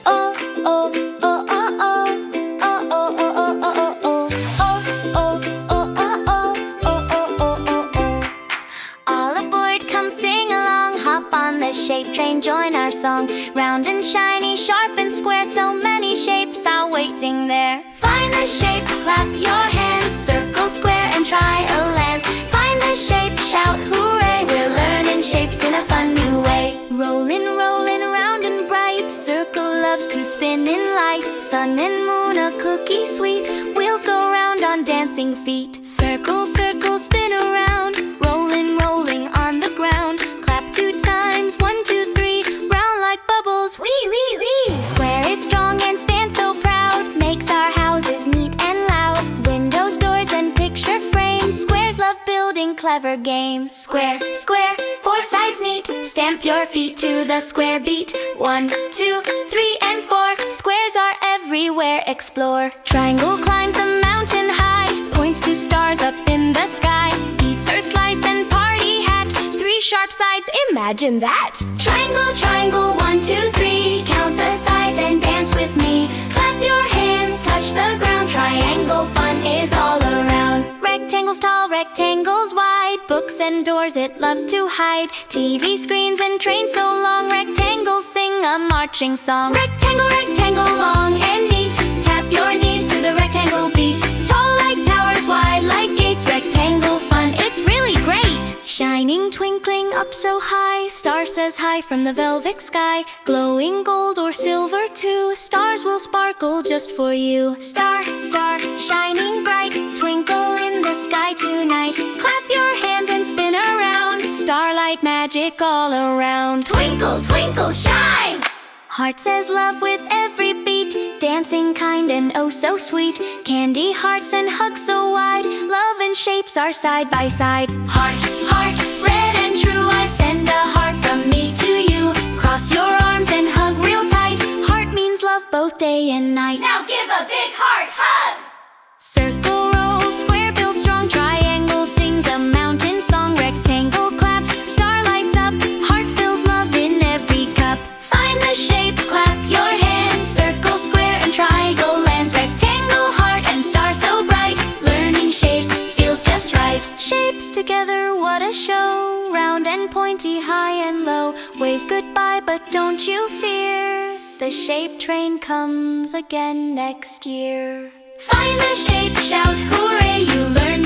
Oh, oh, oh, oh, oh. Oh, oh, oh, oh, oh, oh, oh. Oh, oh, oh, oh, oh, oh, oh, oh. All aboard, come sing along. Hop on the shape train, join our song. Round and shiny, sharp and square, so many shapes are waiting there. Find the shape, clap your hands. Circle, square, and triangles. Find the shape, shout hooray. We're learning shapes in a fun new way. Rollin', rollin', round and bright. Circle loves to spin in light. Sun and moon, a cookie sweet. Wheels go round on dancing feet. Circle, circle, spin around. Rollin', rolling on the ground. Clap 2 times, 1, 2, 3. Round like bubbles, wee, wee, wee. Square is strong and stands so proud. Makes our houses neat and loud. Windows, doors, and picture frames. Squares love building clever games. Square, square, 4 sides neat. Stamp your feet to the square beat. 1, 2, 3, and 4. Squares are everywhere, explore. Triangle climbs the mountain high. Points to stars up in the sky. Eats her slice and party hat. 3 sharp sides, imagine that. Triangle, triangle, 1, 2, 3. Count the sides and dance with me. Clap your hands, touch the ground. Triangle fun is all around. Rectangles tall, rectangles wide. Books and doors it loves to hide. TV screens and trains so long. Rectangles sing a marching song. Rectangle, rectangle, long and neat. Tap your knees to the rectangle beat. Tall like towers, wide like gates. Rectangle fun, it's really great. Shining, twinkling up so high. Star says hi from the velvet sky. Glowing gold or silver too. Stars will sparkle just for you. Star, star, shining bright. Twinkle in the sky tonight. Clap your hands and spin around. Starlight magic all around. Twinkle, twinkle, shine! Heart says love with every beat. Dancing kind and oh so sweet. Candy hearts and hugs so wide. Love and shapes are side by side. Heart, heart, red and true. I send a heart from me to you. Cross your arms and hug real tight. Heart means love both day and night. Now give a big heart hug! Circle rolls, square builds strong. Triangle sings a mountain song. Rectangle claps, star lights up. Heart fills love in every cup. Find the shape, clap your hands. Circle, square, and triangle lands. Rectangle, heart, and star so bright. Learning shapes feels just right. Shapes together, what a show. Round and pointy, high and low. Wave goodbye, but don't you fear. The shape train comes again next year. Find the shape, shout hooray. You learn